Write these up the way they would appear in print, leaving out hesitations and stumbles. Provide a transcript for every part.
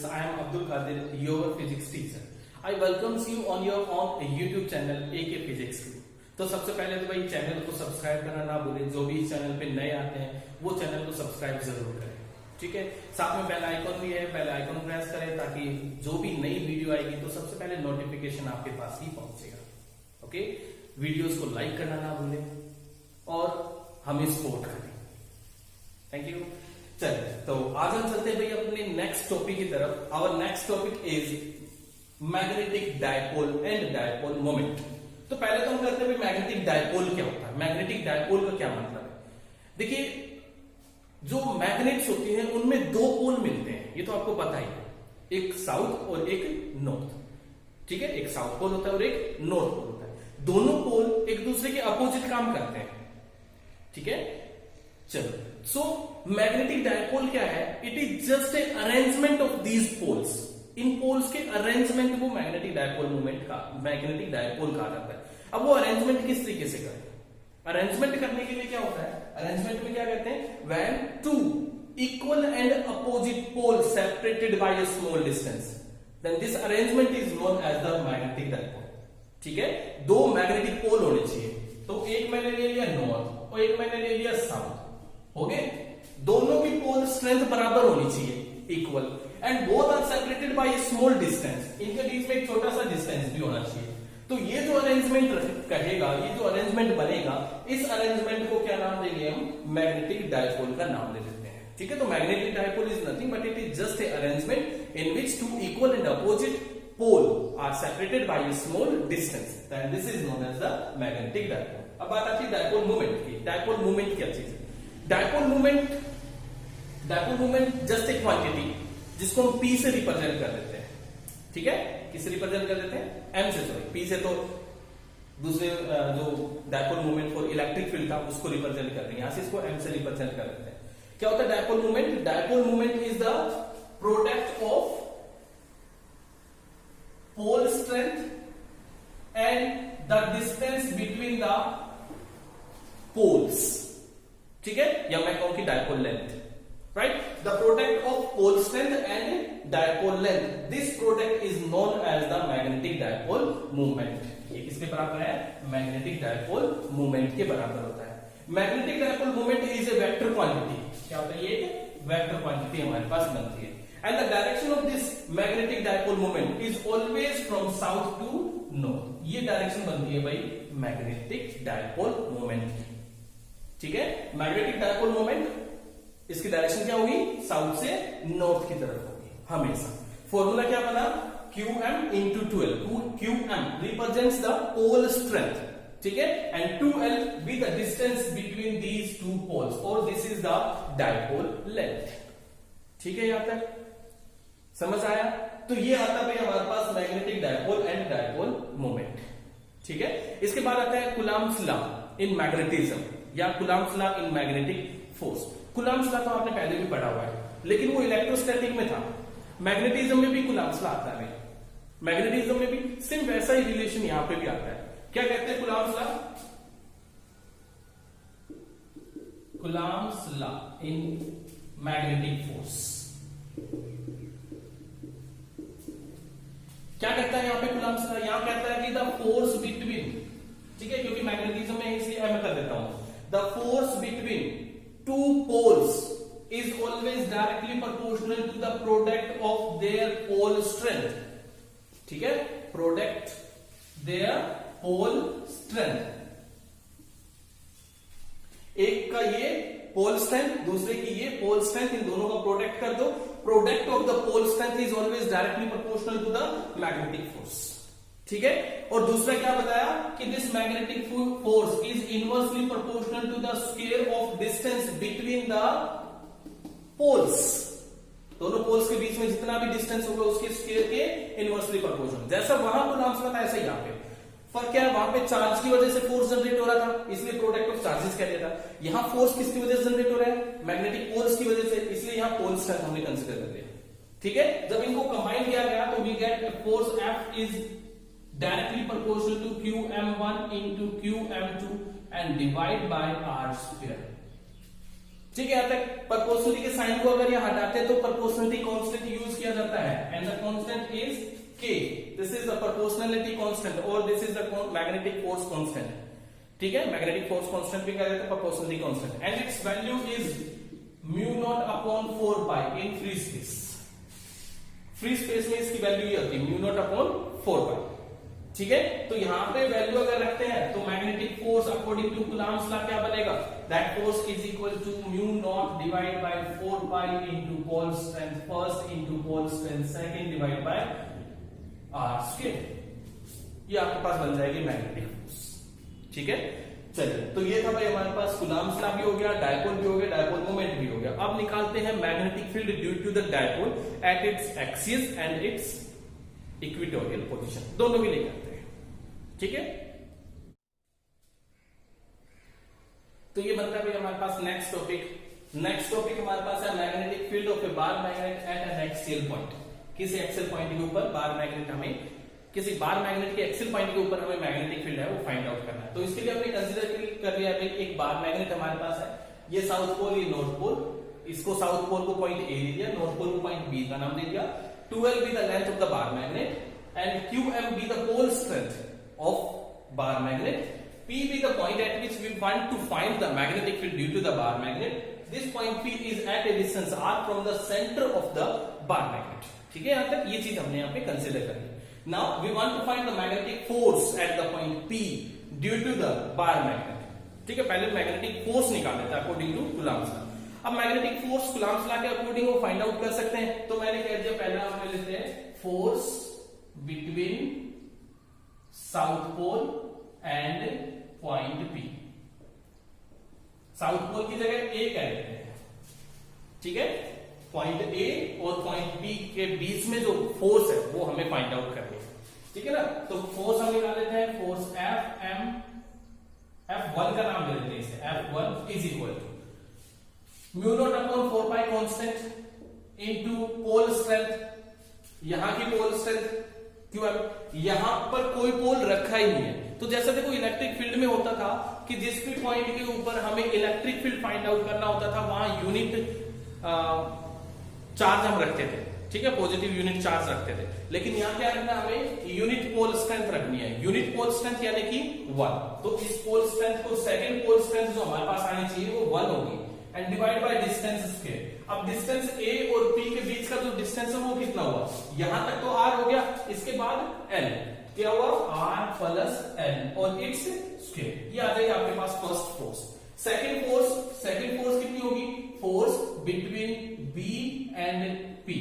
students, I am Abdul Qadir, your physics teacher. I welcomes you on your own YouTube channel AK Physics Crew. तो सबसे पहले तो भाई channel को subscribe करना ना भूलें, जो भी इस चैनल पे नए आते हैं वो चैनल को सब्सक्राइब जरूर करें, ठीक है। साथ में बेल आइकन भी है, बेल आइकन प्रेस करें ताकि जो भी नई वीडियो आएगी तो सबसे पहले नोटिफिकेशन आपके पास ही पहुंचेगा, ओके। वीडियोस को लाइक करना ना भूलें और हमें सपोर्ट करें, थैंक यू। चलिए तो आज हम चलते हैं भाई अपने नेक्स्ट टॉपिक की तरफ। Our next topic is magnetic dipole and dipole moment. तो पहले तो हम करते हैं मैग्नेटिक डायपोल क्या होता है, मैग्नेटिक डायपोल का क्या मतलब है। देखिए जो मैग्नेट्स होती हैं उनमें दो पोल मिलते हैं, ये तो आपको पता ही है, एक साउथ और एक नॉर्थ, ठीक है। एक साउथ पोल होता है और एक नॉर्थ पोल होता है। दोनों पोल एक दूसरे के अपोजिट काम करते हैं, ठीक है। चलो, सो मैग्नेटिक डायपोल क्या है, it is just a arrangement of these poles. इन पोल्स के अरेंजमेंट को मैग्नेटिक डायपोल मूवमेंट का मैग्नेटिक डायपोल कहा जाता है। अब वो अरेंजमेंट किस तरीके से करें, अरेंजमेंट करने के लिए क्या होता है, अरेंजमेंट में क्या कहते हैं, when two equal and opposite pole separated by a small distance then this arrangement is known as the magnetic dipole, ठीक है। दो मैग्नेटिक पोल होने चाहिए, तो एक मैंने ले लिया नॉर्थ और एक मैंने ले लिया साउथ, हो गए। दोनों की पोल स्ट्रेंथ बराबर होनी चाहिए, equal, and both are separated by a small distance. इनके बीच में एक छोटा सा डिस्टेंस भी होना चाहिए। तो ये जो अरेंजमेंट कहेगा, ये जो अरेंजमेंट बनेगा, इस अरेंजमेंट को क्या नाम देंगे हम, मैग्नेटिक डायपोल का नाम ले लेते हैं, ठीक है। तो magnetic dipole is nothing but it is just a arrangement in which two equal and opposite pole are separated by a small distance, then this is known as the magnetic dipole. अब बात आती है dipole movement की। Dipole movement क्या चीज है, dipole movement just एक quantity जिसको हम P से रिप्रेजेंट कर देते हैं, ठीक है। किससे रिप्रेजेंट कर देते हैं, M से, सॉरी P से। तो दूसरे जो dipole movement for electric field था उसको रिप्रेजेंट कर रहे हैं, यहां से इसको M से रिप्रेजेंट कर देते हैं। क्या होता है dipole movement, dipole movement is the product of pole strength and the distance between the poles, ठीक है, या मैं कहूं कि dipole length, right. The product of pole strength and dipole length, this product is known as the magnetic dipole movement. ये किसके बराबर है, मैग्नेटिक डायपोल मूवमेंट के बराबर होता है। Magnetic dipole movement is a vector quantity. क्या होता है, ये वेक्टर क्वांटिटी हमारे पास बनती है। And the direction of this magnetic dipole movement is always from south to north. ये डायरेक्शन बनती है भाई मैग्नेटिक डायपोल मूवमेंट की, ठीक है। मैग्नेटिक डायपोल मूवमेंट, इसकी डायरेक्शन क्या होगी, साउथ से नॉर्थ की तरफ होगी हमेशा। फॉर्मूला क्या बना, QM into 12। QM represents the pole strength, ठीक है, and 2L be the distance between these two poles, or this is the dipole length, ठीक है। यहां तक समझ आया। तो ये आता है हमारे पास magnetic dipole and dipole moment, ठीक है। इसके बाद आता है कूलॉम्स लॉ इन मैग्नेटिज्म या Coulomb's law in magnetic force. Coulomb's law तो आपने पहले भी पढ़ा हुआ है, लेकिन वो इलेक्ट्रोस्टैटिक में था। मैग्नेटिज्म में भी कूलॉम्स लॉ आता है, मैग्नेटिज्म में भी सिर्फ वैसा ही रिलेशन यहां पे भी आता है। क्या कहते हैं Coulomb's law, Coulomb's law in magnetic force क्या कहता है यहां पे कूलॉम्स लॉ, यहां कहता है कि द फोर्स बिटवीन, ठीक है, क्योंकि मैग्नेटिज्म में इसलिए मैं कर देता हूं, the force between two poles is always directly proportional to the product of their pole strength, ठीक है, product their pole strength। एक का ये पोल स्ट्रेंथ, दूसरे की ये पोल स्ट्रेंथ, इन दोनों का प्रोडक्ट कर दो। Product of the pole strength is always directly proportional to the magnetic force, ठीक है। और दूसरा क्या बताया कि this magnetic force is inversely proportional to the square of distance between the poles. दोनों पोल्स के बीच में जितना भी डिस्टेंस होगा उसके स्क्वायर के इनवर्सली प्रोपोर्शनल। जैसा वहां कूलॉम्स लॉ था ऐसा यहां पे फर्क क्या है, वहां पे चार्ज की वजह से फोर्स जनरेट हो रहा था, इसलिए प्रोडक्ट ऑफ चार्जेस कह दिया था। यहां फोर्स किसकी वजह से जनरेट हो रहा है, मैग्नेटिक पोल्स की वजह से, इसलिए यहां पोल स्ट्रेंथ हमने कंसीडर कर लिया, ठीक है। जब इनको कंबाइन किया गया तो we get force F is directly proportional to QM1 into QM2 and divide by R square, ठीक है, यहाँ तक प्रोपोर्शनलिटी के साइन को अगर यहाँ हटाते हैं तो प्रोपोर्शनलिटी कांस्टेंट यूज किया जाता है, and the constant is K. This is the proportionality constant और this is the magnetic force constant. ठीक है, मैग्नेटिक फोर्स कांस्टेंट भी कहा जाता है proportionality constant, and its value is mu naught upon 4 pi in free space. Free space में इसकी value ये होती है म्यू नॉट अपॉन 4 पाई. ठीक है, तो यहां पे वैल्यू अगर रखते हैं तो magnetic force according to Coulomb's law क्या बनेगा, that force is equal to mu naught divide by 4 pi into pole strength first into pole strength second divide by r square. ये आपके पास बन जाएगी मैग्नेटिक फोर्स. ठीक है, चलिए, तो ये था भाई हमारे पास कूलम्ब्स लॉ भी हो गया, डायपोल भी हो गया, डायपोल मोमेंट भी हो गया. अब निकालते हैं magnetic field due to the dipole at its axis and its equatorial position. दोनों भी लेकर आते हैं. ठीक है, तो ये बनता है भाई हमारे पास नेक्स्ट टॉपिक. नेक्स्ट टॉपिक हमारे पास है magnetic field of a bar magnet at an axial point. किसी एक्सियल पॉइंट के ऊपर बार मैग्नेट हमें किसी बार मैग्नेट के एक्सियल पॉइंट के ऊपर हमें मैग्नेटिक फील्ड है वो फाइंड आउट करना है. तो इसके लिए हमने कंसीडर कर लिया भाई एक बार मैग्नेट हमारे पास है, ये साउथ पोल ये नॉर्थ पोल. इसको साउथ पोल को पॉइंट ए दे दिया, नॉर्थ पोल को पॉइंट बी का नाम दे दिया. 12 be the length of the bar magnet and qm be the pole strength of bar magnet. P be the point at which we want to find the magnetic field due to the bar magnet. This point P is at a distance r from the center of the bar magnet. ठीक है, यहां तक ये चीज हमने यहां पे consider कर ली. Now we want to find the magnetic force at the point P due to the bar magnet. ठीक है, पहले मैग्नेटिक फोर्स निकाल लेते हैं अकॉर्डिंग टू कूलम्ब्स लॉ. अब मैग्नेटिक फोर्स कूलम्ब्स लॉ के अकॉर्डिंग वो फाइंड आउट कर सकते हैं. तो मैंने कह दिया पहला हम ले लेते हैं force between south pole and point P. South pole की जगह ए कह लेते हैं. ठीक है, पॉइंट ए और पॉइंट बी के बीच में जो फोर्स है वो हमें फाइंड आउट करनी है. ठीक है ना, तो फोर्स हम निकाल लेते हैं. फोर्स एफ एम F1 का नाम ले लेते हैं इसे. F1 is equal to mu naught upon 4 pi constant into pole strength. यहां की पोल स्ट्रेंथ क्यों है, यहां पर कोई पोल रखा ही नहीं है. तो जैसा देखो इलेक्ट्रिक फील्ड में होता था कि जिस भी पॉइंट के ऊपर हमें इलेक्ट्रिक फील्ड फाइंड आउट करना होता था वहां यूनिट चार्ज हम रखते थे. ठीक है, पॉजिटिव यूनिट चार्ज रखते थे. लेकिन यहां क्या रखना है, हमें यूनिट पोल स्ट्रेंथ रखनी है. यूनिट पोल स्ट्रेंथ यानी कि 1. तो इस पोल स्ट्रेंथ को सेकंड पोल स्ट्रेंथ जो हमारे पास आनी चाहिए वो 1 होगी and divide by distance square. अब डिस्टेंस a और p के बीच का जो डिस्टेंस है वो कितना हुआ, यहां तक तो r हो गया, इसके बाद l क्या हुआ r प्लस l और इट्स स्क्वायर. ये आ जाएगा आपके पास फर्स्ट फोर्स. सेकंड फोर्स कितनी होगी, force between b and p.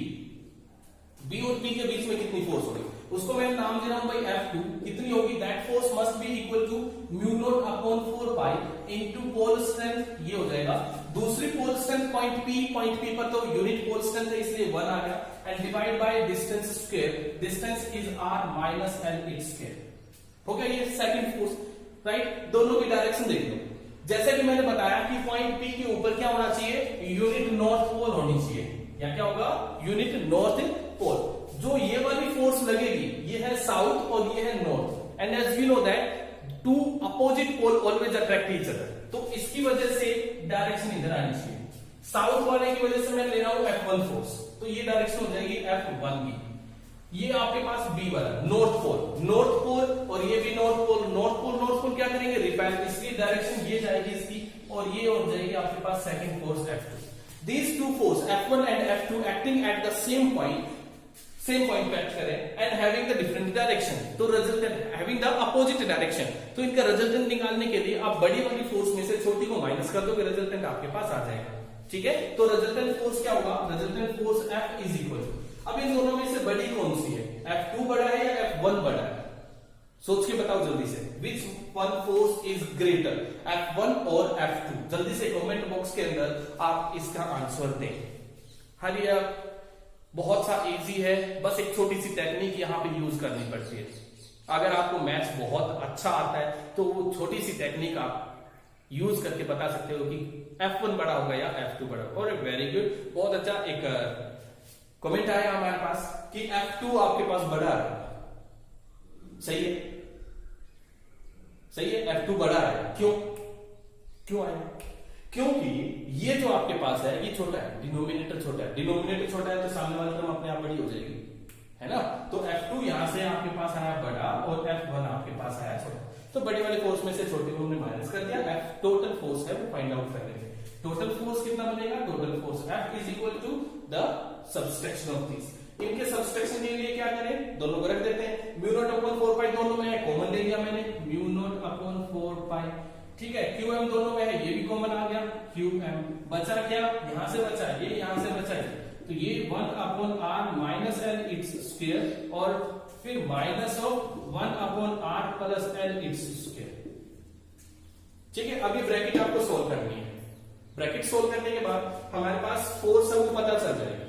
B और P के बीच में कितनी फोर्स होगी उसको मैं नाम दे रहा हूं भाई F2. कितनी होगी, that force must be equal to mu naught upon 4 pi into pole strength. ये हो जाएगा दूसरी पोल स्ट्रेंथ पॉइंट P पर तो यूनिट पोल स्ट्रेंथ है इसलिए 1 आ गया and divide by distance square. Distance is r minus l its square. हो गया ये सेकंड फोर्स. राइट, दोनों की डायरेक्शन देख लो. जैसे कि मैंने बताया कि पॉइंट P के ऊपर क्या होना चाहिए, यूनिट नॉर्थ पोल होनी चाहिए. या क्या होगा, यूनिट नॉर्थ पोल. जो ये वाली फोर्स लगेगी ये है साउथ और ये है north. And as we know that two opposite pole always attract each other. तो इसकी वजह से डायरेक्शन इधर आनी चाहिए. साउथ वाले की वजह से मैं ले रहा हूं F1 फोर्स, तो ये डायरेक्शन हो जाएगी F1 की. ये आपके पास B वाला नॉर्थ पोल और ये भी नॉर्थ पोल क्या करेंगे, रिपेल. इसलिए डायरेक्शन ये जाएगी इसकी और ये हो जाएगी आपके पास second force F2. These two forces F1 and F2 acting at the same point पे एक्ट करें and having the different direction. तो resultant having the opposite direction. तो इनका रिजल्टेंट निकालने के लिए आप बड़ी वाली फोर्स में से छोटी को माइनस कर दोगे, रिजल्टेंट आपके पास आ जाएगा. ठीक है, तो रिजल्टेंट फोर्स क्या होगा, resultant force F is equal. अब इन दोनों में से बड़ी कौन सी है, F2 बड़ा है या F1 बड़ा है, सोच के बताओ जल्दी से. Which one force is greater, F1 और F2? जल्दी से कमेंट बॉक्स के अंदर आप इसका आंसर दें. हरी आप बहुत सा इजी है, बस एक छोटी सी टेक्निक यहां पे यूज करनी पड़ती है. अगर आपको मैथ्स बहुत अच्छा आता है तो वो छोटी सी टेक्निक आप यूज करके बता सकते हो कि F1 बड़ा होगा या F2 बड़ा होगा. और वेरी गुड, बहुत अच्छा. एक कमेंट आया हमारे पास कि F2 आपके पास बड़ा है. सही है, F2 बड़ा है. क्यों आया, क्योंकि ये जो आपके पास है ये छोटा है, डिनोमिनेटर छोटा है, डिनोमिनेटर छोटा है तो सामने वाली टर्म अपने आप बड़ी हो जाएगी, है ना। तो F2 यहां से आपके पास आया बड़ा और F1 आपके पास आया छोटा, तो बड़ी वाले फोर्स में से छोटे को हमने माइनस कर दिया। F टोटल फोर्स है वो फाइंड आउट कर लेंगे। टोटल फोर्स कितना बनेगा, total force F is equal to the subtraction of this. इनके सबट्रैक्शन के लिए क्या करें, दोनों को रख देते हैं, म्यू नॉट अपॉन 4 पाई दोनों में है, कॉमन ले लिया मैंने, म्यू नॉट अपॉन 4 पाई, ठीक है। QM दोनों में है, ये भी कॉमन आ गया, QM बचा क्या, यहां से बचा ये, यहां से बचा ये, तो ये 1 upon r minus l its square और फिर minus of 1 upon r plus l its square, ठीक है। अभी ब्रैकेट आपको सोल्व करनी है। ब्रैकेट सोल्व करने के बाद हमारे पास फोर्स है वो पता चल जाएगा।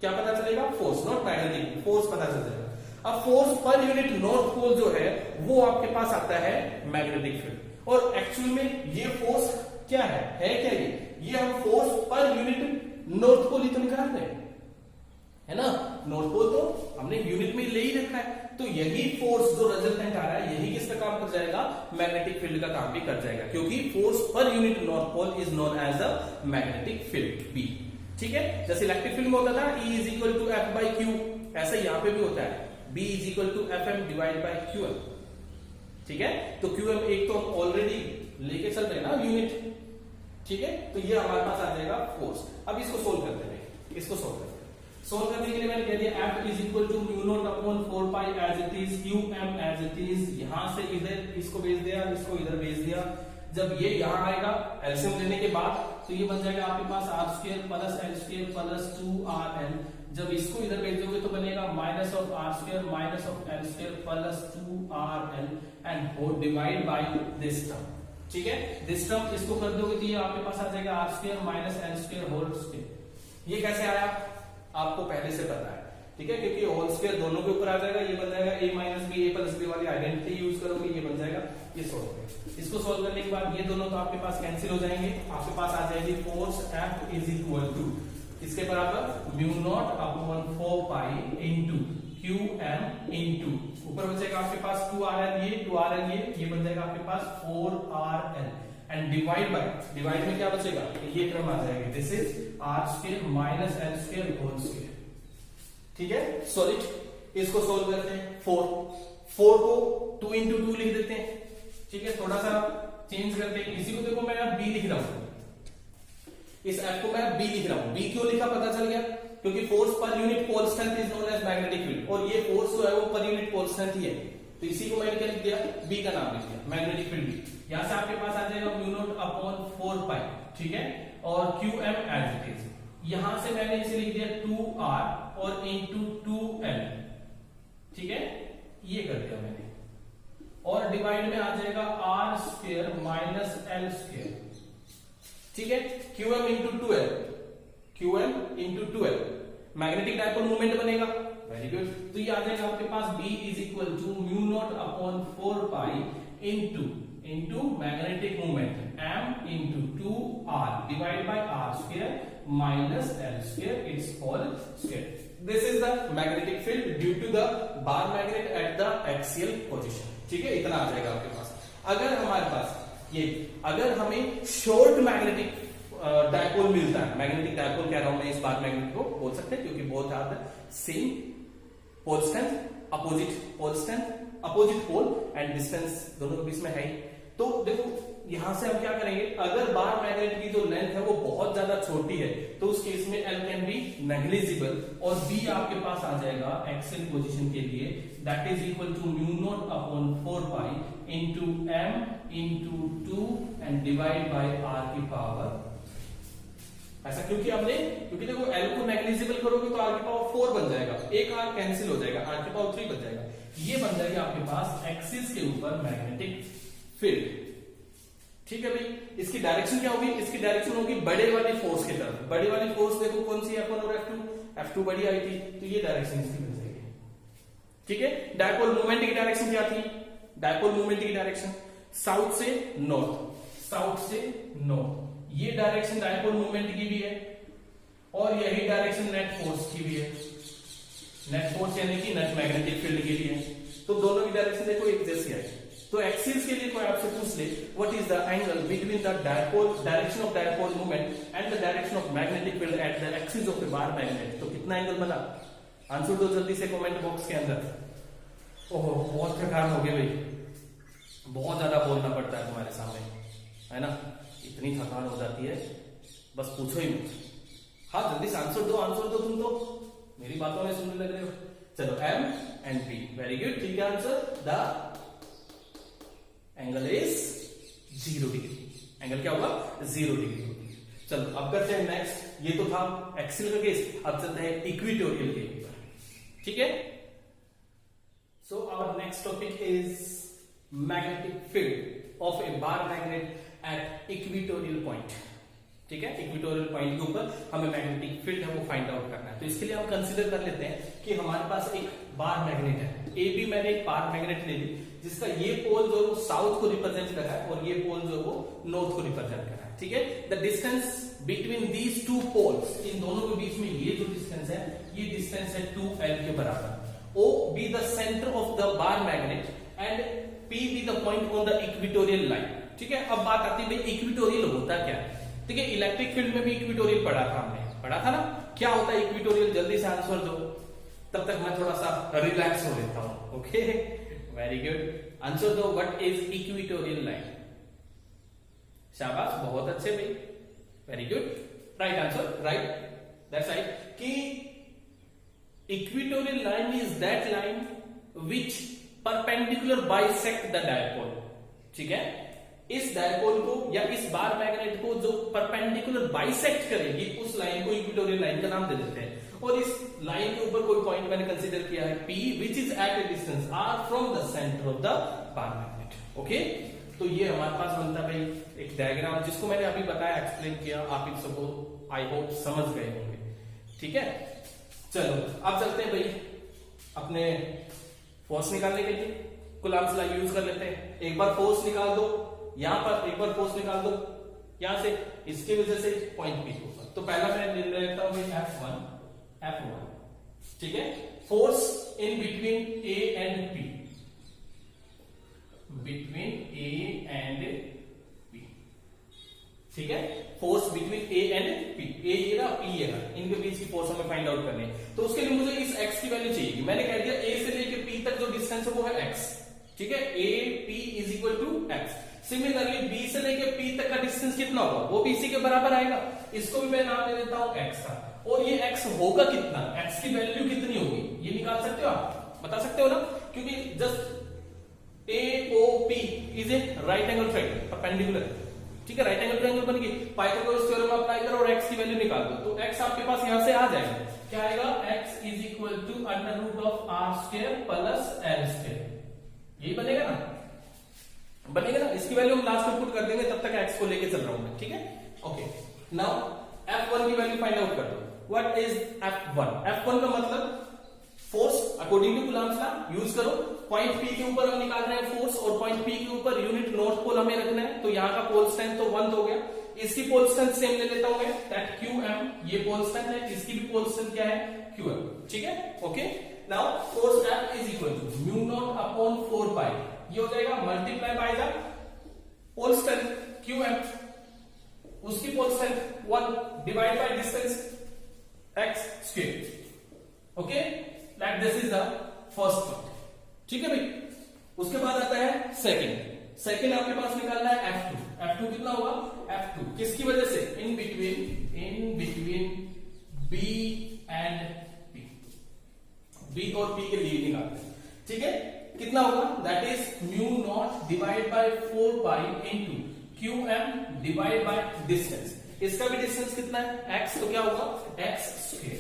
क्या पता चलेगा, फोर्स, नॉट मैग्नेटिक, फोर्स पता चल जाएगा। अब फोर्स पर यूनिट नॉर्थ पोल जो है वो आपके पास आता है मैग्नेटिक फील्ड, और एक्चुअल में ये फोर्स क्या है क्या ये हम फोर्स पर यूनिट नॉर्थ पोल ही तो निकाल रहे हैं, है ना। नॉर्थ पोल तो हमने यूनिट में ले ही रखा है, तो यही फोर्स जो रिजल्टेंट आ रहा है यही किसका काम कर जाएगा, मैग्नेटिक फील्ड का काम भी कर जाएगा, क्योंकि फोर्स पर unit north pole is known as a magnetic field B, ठीक है। जैसे इलेक्ट्रिक फील्ड में होता था E is equal to F by Q, ऐसा यहां पे भी होता है, B is equal to FM divide by QM, ठीक है। तो QM एक तो हम ऑलरेडी लेके चल रहे हैं ना यूनिट, ठीक है। तो ये हमारे पास आ जाएगा फोर्स। अब इसको सोल्व करते हैं, इसको सोल्व करते हैं। सोल्व करने के लिए मैंने कह दिया F is equal to mu naught upon 4 pi as it is, QM as it is, यहां से इधर इसको भेज दिया, इसको इधर भेज दिया। जब ये यहां आएगा एलसीएम लेने के बाद तो ये बन जाएगा आपके पास r square plus l square plus 2rl। जब इसको इधर भेज दोगे तो बनेगा minus of r square minus of l square plus 2rl and whole divide by this term, ठीक है। दिस टर्म इसको कर दोगे तो ये आपके पास आ जाएगा r square minus l square whole square. ये कैसे आया आपको पहले से पता है, ठीक है, क्योंकि होल स्क्वायर दोनों के ऊपर आ जाएगा, ये बन जाएगा a minus B, a plus B वाली आइडेंटिटी यूज करोगे, ये बन जाएगा, ये सोल्व करें। इसको सोल्व करने के बाद ये दोनों तो आपके पास कैंसिल हो जाएंगे, आपके पास आ जाएगी force F is equal to इसके बराबर mu naught upon 4 pi into QM into ऊपर बचेगा आपके पास 2rl, ये बन जाएगा आपके पास 4rl and divide by, divide में क्या बचेगा, ये टर्म आ जाएगी, this is r square minus l square whole square, ठीक है। सॉलिड इसको सोल्व करते हैं, 4 को 2 इंटू 2 लिख देते हैं, ठीक है। थोड़ा सा चेंज करते हैं, इसी को देखो मैं अब B लिख रहा हूं, इस F को मैं B लिख रहा हूं। B क्यों लिखा पता चल गया, क्योंकि फोर्स पर unit pole strength is known as magnetic field, और ये फोर्स जो है वो पर यूनिट पोल स्ट्रेंथ ही है, तो इसी को मैंने क्या लिख दिया, B का नाम लिख दिया, मैग्नेटिक फील्ड B। यहां से आपके पास आ जाएगा म्यू नॉट अपॉन 4 पाई, ठीक है, और QM एज इट इज, यहां से मैंने इसे लिख दिया 2r और इंटू 2l, ठीक है, ये कर दिया मैंने, और डिवाइड में आ जाएगा r square minus l square, ठीक है। QM into 2l, QM into 2l magnetic dipole moment बनेगा, वेरी गुड। तो ये आ जाएगा आपके पास B is equal to mu naught upon 4 pi into magnetic moment M into 2r divide by r square minus l square it's whole square. This is the magnetic field due to the bar magnet at the axial position, ठीक है। इतना आ जाएगा आपके पास। अगर हमारे पास ये, अगर हमें शॉर्ट मैग्नेटिक डायपोल मिलता है, मैग्नेटिक डायपोल कह रहा हूं मैं, इस बार मैग्नेट को बोल सकते हैं क्योंकि both are the same pole strength, opposite pole strength, opposite pole and distance दोनों के बीच में है ही। तो देखो यहां से हम क्या करेंगे, अगर बार मैग्नेट की जो लेंथ है वो बहुत ज्यादा छोटी है तो उस केस में L कैन बी नेग्लिजिबल, और B आपके पास आ जाएगा एक्सियल पोजीशन के लिए, that is equal to mu naught upon 4 pi into M into 2 and divide by R की पावर, ऐसा क्योंकि देखो L को नेग्लिजिबल करोगे तो R की पावर 4 बन जाएगा, एक R कैंसिल हो जाएगा, R की पावर 3 बन जाएगा, ये बन जाएगी आपके पास एक्सिस के ऊपर मैग्नेटिक फील्ड, ठीक है भाई। इसकी डायरेक्शन क्या होगी, इसकी डायरेक्शन होगी बड़े वाली फोर्स की तरफ। बड़ी वाली फोर्स देखो कौन सी, F1 और F2 बड़ी आई थी, तो ये डायरेक्शन इसकी बन जाएगी, ठीक है। डायपोल मूवमेंट की डायरेक्शन क्या थी, डायपोल मूवमेंट की डायरेक्शन साउथ से नॉर्थ, साउथ से नॉर्थ, ये डायरेक्शन डायपोल मूवमेंट की भी है, और यही डायरेक्शन नेट फोर्स की भी है, नेट फोर्स यानी कि नेट मैग्नेटिक फील्ड की भी है। तो दोनों की डायरेक्शन देखो एक जैसी है, तो एक्सिस के लिए कोई आपसे पूछ ले what is the angle between the dipole direction of dipole movement and the direction of magnetic field at the axis of the bar magnet, तो कितना एंगल बना? आंसर दो जल्दी से कमेंट बॉक्स के अंदर। ओहो बहुत थकान हो गई भाई, बहुत ज्यादा बोलना पड़ता है तुम्हारे सामने, है ना, इतनी थकान हो जाती है, बस पूछो ही मत। हाँ जल्दी से आंसर दो तुम तो मेरी बातों में सुनने लग रहे हो। चलो M and P, very good, ठीक है answer. The angle is 0 degree, angle क्या होगा? 0 डिग्री होगी। चलो अब करते हैं नेक्स्ट, ये तो था एक्सियल का केस, अब चलते हैं इक्वेटोरियल के ऊपर, ठीक है। So our next topic is magnetic field of a bar magnet at equatorial point, ठीक है। इक्वेटोरियल पॉइंट के ऊपर हमें मैग्नेटिक फील्ड है वो फाइंड आउट करना है। तो इसके लिए हम कंसीडर कर लेते हैं कि हमारे पास एक बार मैग्नेट है, ए बी मैंने एक बार मैग्नेट ले ली जिसका ये पोल जो वो साउथ को रिप्रेजेंट कर रहा है और ये पोल जो वो नॉर्थ को रिप्रेजेंट कर रहा है, ठीक है। The distance between these two poles, इन दोनों के बीच में ये जो डिस्टेंस है ये डिस्टेंस है 2L के बराबर। O be the center of the bar magnet and P be the point on the equatorial line, ठीक है। अब बात आती है भाई इक्वेटोरियल होता क्या है, ठीक है। इलेक्ट्रिक फील्ड में भी इक्वेटोरियल पढ़ा था हमने, पढ़ा था ना, क्या होता है इक्वेटोरियल? जल्दी से आंसर दो, तब तक मैं थोड़ा सा रिलैक्स हो लेता हूं। ओके वेरी गुड, आंसर दो, व्हाट इज इक्वेटोरियल लाइन? शाबाश, बहुत अच्छे भाई, very good, right answer, right, that's right. कि equatorial line is that line which perpendicular bisect the dipole, ठीक है। इस डायपोल को या इस बार मैग्नेट को जो परपेंडिकुलर बाइसेक्ट करेगी उस लाइन को इक्वेटोरियल लाइन का नाम दे देते हैं। और इस लाइन के ऊपर कोई पॉइंट मैंने कंसीडर किया है P which is at a distance R from the centre of the bar magnet, okay. तो ये हमारे पास बनता है भाई एक डायग्राम जिसको मैंने अभी बताया, एक्सप्लेन किया, आप इन सबको आई होप समझ गए होंगे, ठीक है। चलो अब चलते हैं भाई अपने फोर्स निकालने के लिए कूलम्ब्स लॉ यूज कर लेते हैं। एक बार फोर्स निकाल दो, यहां पर एक बार फोर्स निकाल दो, यहां से इसकी वजह से पॉइंट P के ऊपर। तो पहला मैं ले लेता हूं F1, ठीक है। Force in between A and P, between A and P, ठीक है। Force between A and P, A ये ना P ये ना, इनके बीच की फोर्स हमें फाइंड आउट करनी है। तो उसके लिए मुझे इस x की वैल्यू चाहिए। मैंने कह दिया A से लेके P तक जो डिस्टेंस है वो है x, ठीक है। A P is equal to x। Similarly B से लेके P तक का डिस्टेंस कितना होगा? वो भी इसी के बराबर आएगा। इसको भी मैं नाम दे देता हूं x का। और ये x होगा कितना? x की वैल्यू कितनी होगी ये निकाल सकते हो आप, बता सकते हो ना, क्योंकि just AOP is a right angle triangle, perpendicular, ठीक है। राइट एंगल ट्रायंगल बन गई, पाइथागोरस थ्योरम अप्लाई करो और x की वैल्यू निकाल दो। तो x आपके पास यहां से आ जाएगा, क्या आएगा? x is equal to under root of r² plus l², यही बनेगा ना, बनेगा ना। इसकी वैल्यू हम लास्ट में पुट कर देंगे, तब तक x को लेके चल रहा हूं मैं, ठीक है। ओके नाउ F1 की वैल्यू फाइंड आउट कर दो। What is F1? F1 का मतलब force according to Coulomb's law use करो। पॉइंट P के ऊपर हम निकाल रहे हैं फोर्स और पॉइंट P के ऊपर यूनिट नॉर्थ पोल हमें रखना है। तो यहाँ का पोल स्ट्रेंथ तो 1 हो गया, इसकी पोल स्ट्रेंथ सेम ले लेता हूं मैं, दैट QM, ये पोल स्ट्रेंथ है, इसकी भी पोल स्ट्रेंथ क्या है? QM, ठीक है। Okay now force F is equal to mu naught upon 4 pi, ये हो जाएगा multiply by the pole strength QM, उसकी pole strength 1 divide by distance x², okay. That this is the first point, ठीक है भाई। उसके बाद आता है सेकंड आपके पास निकालना है F2 कितना होगा? F2 किसकी वजह से? In between B and P, B और P के लिए निकालते हैं, ठीक है। कितना होगा? That is mu naught divide by 4 pi into QM divide by distance. इसका भी डिस्टेंस कितना है? x, तो क्या होगा? x²,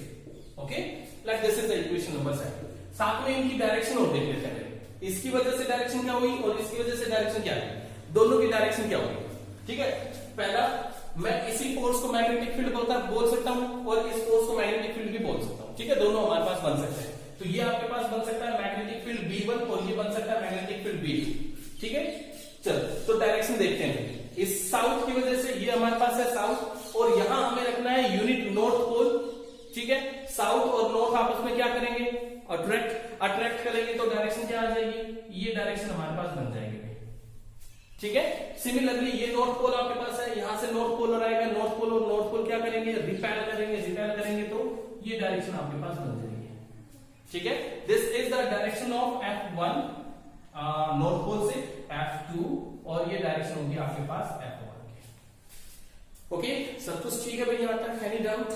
okay. Like this is the equation number 7। साथ में इनकी डायरेक्शन और देख लेते हैं। इसकी वजह से डायरेक्शन क्या हुई और इसकी वजह से डायरेक्शन क्या है, दोनों की डायरेक्शन क्या होगी, ठीक है। पहला मैं इसी फोर्स को मैग्नेटिक फील्ड बोल सकता हूं और इस फोर्स को मैग्नेटिक फील्ड भी बोल सकता हूं, ठीक है। दोनों हमारे पास बन सकते हैं। तो ये आपके पास बन सकता है मैग्नेटिक फील्ड B1 और ये बन सकता है मैग्नेटिक फील्ड B2, ठीक है। चलो तो डायरेक्शन देखते हैं। इस साउथ की वजह से ये हमारे पास है साउथ और यहां हमें रखना है यूनिट नॉर्थ पोल, ठीक है। साउथ और नॉर्थ आपस में क्या करेंगे? अट्रैक्ट करेंगे, तो डायरेक्शन क्या आ जाएगी? ये डायरेक्शन हमारे पास बन जाएगी, ठीक है। सिमिलरली ये नॉर्थ पोल आपके पास है, यहां से नॉर्थ पोलर आएगा, नॉर्थ पोल और नॉर्थ पोल क्या करेंगे, रिपेल करेंगे तो ये डायरेक्शन आपके पास बन जाएगी। ठीक है, this is the direction of F1 north pole से F2 और ये डायरेक्शन होगी आपके पास F1 की। ओके, सब कुछ ठीक है भाई यहां तक? Any doubt?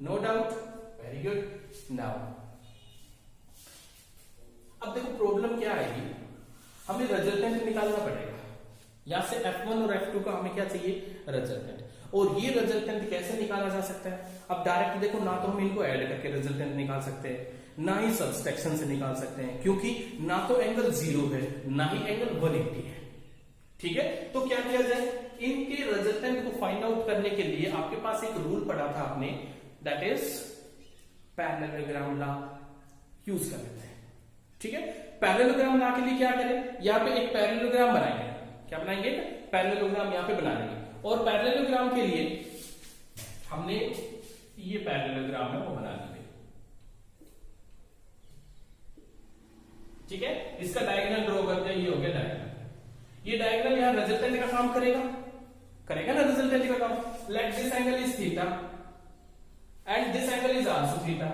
No doubt, very good. Now अब देखो प्रॉब्लम क्या आएगी, हमें रिजल्टेंट निकालना पड़ेगा। यहां से F1 और F2 का हमें क्या चाहिए, रिजल्टेंट। और ये रिजल्टेंट कैसे निकाला जा सकता है? अब डायरेक्ट देखो, ना तो हम इनको ऐड करके रिजल्टेंट निकाल सकते हैं, ना ही सब्सट्रैक्शन से निकाल सकते हैं, क्योंकि ना तो एंगल 0 है ना ही एंगल 180 है। ठीक है, तो क्या किया जाए, इनके रिजल्टेंट को फाइंड आउट करने के लिए आपके पास एक रूल पढ़ा था आपने, that is parallelogram law, use कर लेते हैं। ठीक है, पैरेललोग्राम लॉ के लिए क्या करें, यहां पे एक पैरेललोग्राम बनाएंगे। क्या बनाएंगे, पैरेललोग्राम यहां पे बना लेंगे। और पैरेललोग्राम के लिए हमने ये पैरेललोग्राम है वो बना लेंगे। ठीक है, इसका डायगोनल ड्रॉ करते हैं, ये हो गया डायगोनल। ये डायगोनल यहां रिजल्टेंट का काम करेगा ना, रिजल्टेंट का काम। Let this angle is theta and this angle is also theta.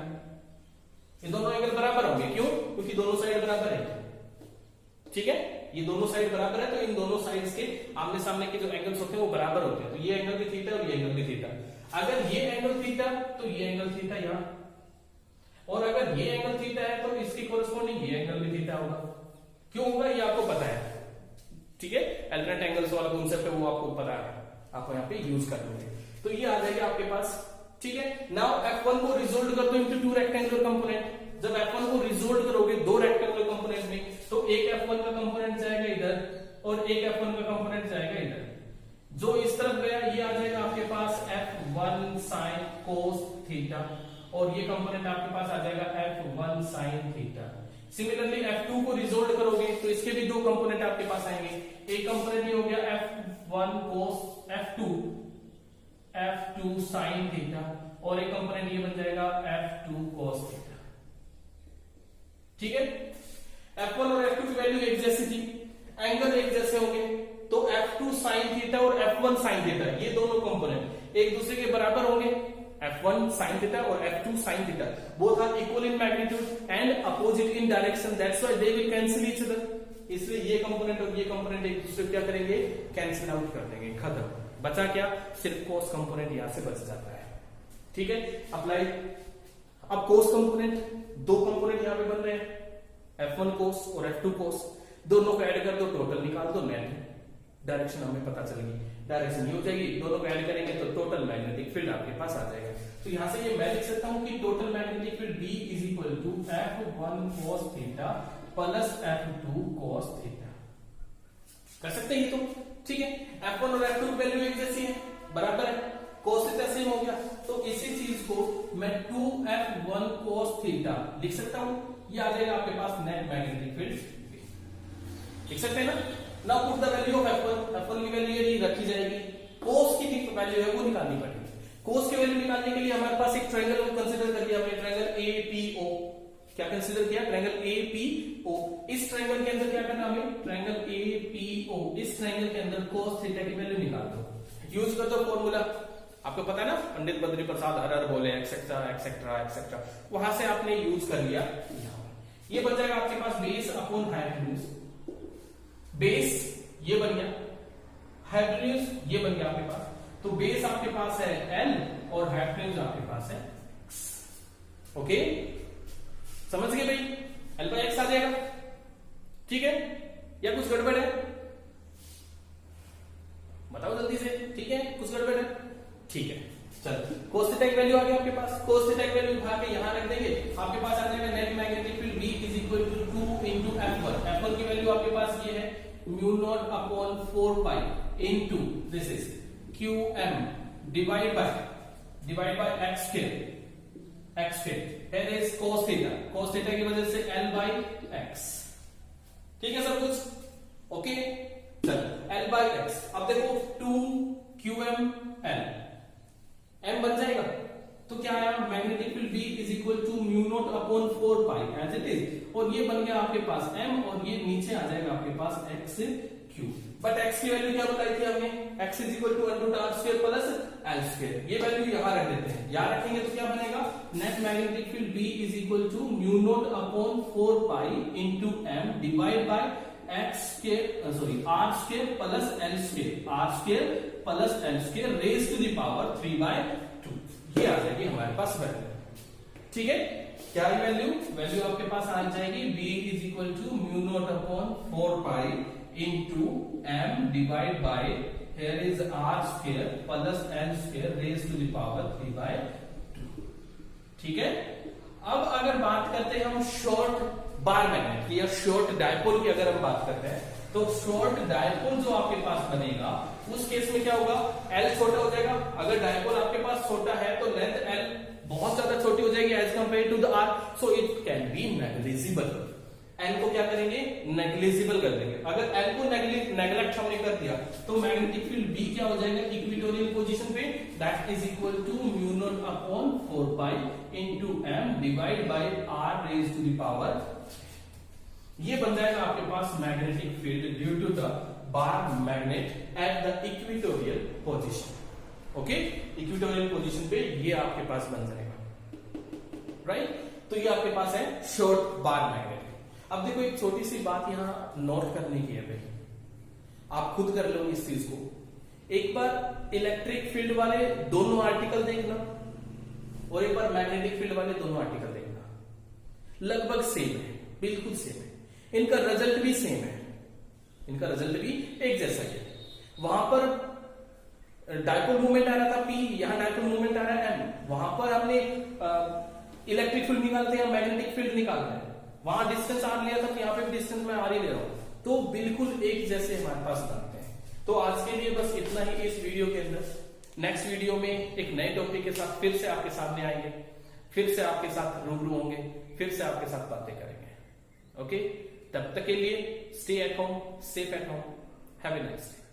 ये दोनों एंगल बराबर होंगे, क्यों, क्योंकि दोनों साइड बराबर है। ठीक है, ये दोनों साइड बराबर है, तो इन दोनों साइड्स के आमने सामने के जो एंगल्स होते हैं वो बराबर होते हैं। तो ये एंगल भी थीटा और ये एंगल भी थीटा। अगर ये एंगल थीटा तो ये एंगल थीटा यहां, और अगर ये एंगल थीटा है तो इसकी कोरस्पॉन्डिंग ये एंगल भी थीटा होगा। क्यों होगा ये आपको पता है। ठीक है, अल्टरनेट एंगल्स वाला कॉन्सेप्ट है वो आपको पता है, आपको यहाँ पे यूज कर लेंगे। तो ये आ जाएगा आपके पास। ठीक है, नाउ F1 को रिजोल्व कर दो इनटू 2 रेक्टेंगुलर कंपोनेंट। जब F1 को रिजोल्व करोगे 2 रेक्टेंगुलर कंपोनेंट में, तो एक F1 का कंपोनेंट जाएगा इधर और एक F1 का कंपोनेंट जाएगा इधर। जो इस तरफ गया ये आ जाएगा आपके पास F1 sin cos थीटा, और ये कंपोनेंट आपके पास आ जाएगा F1 sin theta. Similarly F2 को रिजोल्व करोगे तो इसके भी 2 कंपोनेंट आपके पास आएंगे। एक कंपोनेंट ये हो गया F1 cos F2 sin theta, और एक कंपोनेंट ये बन जाएगा F2 cos थीटा। ठीक है, F1 और F2 की वैल्यू एक जैसी थी, एंगल एक जैसे होंगे, तो F2 sin थीटा और F1 sin थीटा ये दोनों कंपोनेंट एक दूसरे के बराबर होंगे। F1 sin थीटा और F2 sin theta both are equal in magnitude and opposite in direction, that's why they will cancel each other. इसलिए ये कंपोनेंट और ये कंपोनेंट एक दूसरे को क्या करेंगे, कैंसिल आउट कर देंगे, खत्म। बचा क्या, सिर्फ cos कंपोनेंट यहां से बच जाता है। ठीक है, अप्लाई। अब cos कंपोनेंट, 2 कंपोनेंट यहां पे बन रहे हैं, F1 cos और F2 cos, दोनों को ऐड कर दो, टोटल निकाल दो, नेट डायरेक्शन हमें पता चल गई, डायरेक्शन ये हो जाएगी। दोनों को ऐड करेंगे तो टोटल मैग्नेटिक फील्ड आपके पास आ जाएगा। तो यहां से ये मैं लिख सकता हूं कि total magnetic field B is equal to F1 cos theta plus F2 cos theta. कर सकते हैं ये तो। ठीक है, F1 और F2 की वैल्यू एक जैसी है, बराबर है, cos थीटा सेम हो गया, तो इसी चीज को मैं 2F1 cos थीटा लिख सकता हूं। ये आ जाएगा आपके पास नेट मैग्नेटिक फील्ड, लिख सकते हैं ना। Now put the value of F1 की वैल्यू ये रखी जाएगी, cos की वैल्यू है वो निकालनी पड़ेगी। cos की वैल्यू निकालने के लिए हमारे पास एक ट्रायंगल को कंसीडर कर लिया हमने, ट्रायंगल APO। क्या कंसीडर किया, ट्रायंगल APO। इस ट्रायंगल के अंदर क्या करना हमें, ट्रायंगल APO, इस ट्रायंगल के अंदर cos थीटा की वैल्यू निकाल दो। यूज कर दो फॉर्मूला, आपको पता है ना, पंडित बद्री प्रसाद हर बोले एक्सेट्रा एक्सेट्रा एक्सेट्रा, वहां से आपने यूज कर लिया। ये बन जाएगा आपके पास बेस अपॉन हाइपोटेन्यूज, बेस ये बन गया, हाइपोटेन्यूज ये बन गया आपके पास। तो बेस आपके पास है L और हाइपोटेन्यूज आपके पास है X। ओके, समझ गए भाई, L बाय X आ जाएगा। ठीक है, या कुछ गड़बड़ है, बताओ जल्दी से। ठीक है, कुछ गड़बड़ है, ठीक है, चलो। cos थीटा की वैल्यू आ गई आपके पास, cos थीटा की वैल्यू उठा के यहां रख देंगे, आपके पास आ जाएगा net magnetic field B is equal to 2 into F1। F1 की वैल्यू आपके पास ये है mu naught upon 4 pi into this is QM divide by x square here is cos theta की वजह से L by x। ठीक है सब कुछ ओके, चलो L by x। अब देखो 2QM L M बन जाएगा, तो क्या आया, magnetic field B is equal to mu naught upon 4 pi as it is, और ये बन गया आपके पास M, और ये नीचे आ जाएगा आपके पास x क्यूब। बट x की वैल्यू क्या बताई थी हमने, x is equal to √r square plus l square, ये वैल्यू यहां रख देते हैं। यहां रखेंगे तो क्या बनेगा, net magnetic field B is equal to mu naught upon 4 pi into m divide by r square plus l square raise to the power 3/2। ये आ जाएगी हमारे पास वैल्यू। ठीक है, क्या है वैल्यू आपके पास आ जाएगी B is equal to mu naught upon 4 pi into m divide by here is r square plus l square raised to the power 3/2। ठीक है, अब अगर बात करते हैं हम शॉर्ट बार मैग्नेट की या शॉर्ट डायपोल की, अगर हम बात करते हैं तो शॉर्ट डायपोल जो आपके पास बनेगा उस केस में क्या होगा, l छोटा हो जाएगा। अगर डायपोल आपके पास छोटा है तो लेंथ l बहुत ज्यादा छोटी हो जाएगी as compare to the r, so it can be negligible. L को क्या करेंगे, नेग्लिजिबल कर देंगे। अगर L को नेग्लेक्ट हमने कर दिया तो मैग्नेटिक फील्ड B क्या हो जाएगा, इक्वेटोरियल पोजीशन पे, that is equal to mu naught upon 4 pi into m divide by r raise to the power. ये बन जाएगा आपके पास magnetic field due to the bar magnet at the equatorial position. Okay, equatorial position पे ये आपके पास बन जाएगा, राइट। तो ये आपके पास है शॉर्ट बार मैग्नेट। अब देखो एक छोटी सी बात यहां नोट करने की है भाई, आप खुद कर लो इस चीज को। एक बार इलेक्ट्रिक फील्ड वाले दोनों आर्टिकल देखना और एक बार मैग्नेटिक फील्ड वाले दोनों आर्टिकल देखना, लगभग सेम है, बिल्कुल सेम है, इनका रिजल्ट भी सेम है, इनका रिजल्ट भी एक जैसा ही है। वहां पर डायपोल मूवमेंट आ रहा था P, यहां डायपोल मूवमेंट आ रहा है M। वहां पर हमने इलेक्ट्रिक फील्ड निकालते हैं, मैग्नेटिक फील्ड निकालते हैं, वहां डिस्टेंस आर लिया था तो यहाँ पे डिस्टेंस मैं आर ही ले रहा हूं, तो बिल्कुल एक जैसे हमारे पास बनते हैं। तो आज के लिए बस इतना ही इस वीडियो के अंदर। नेक्स्ट वीडियो में एक नए टॉपिक के साथ फिर से आपके सामने आएंगे, फिर से आपके साथ रूबरू होंगे, फिर से आपके साथ बातें करेंगे। ओके, तब तक के लिए stay at home, safe at home, have a nice day.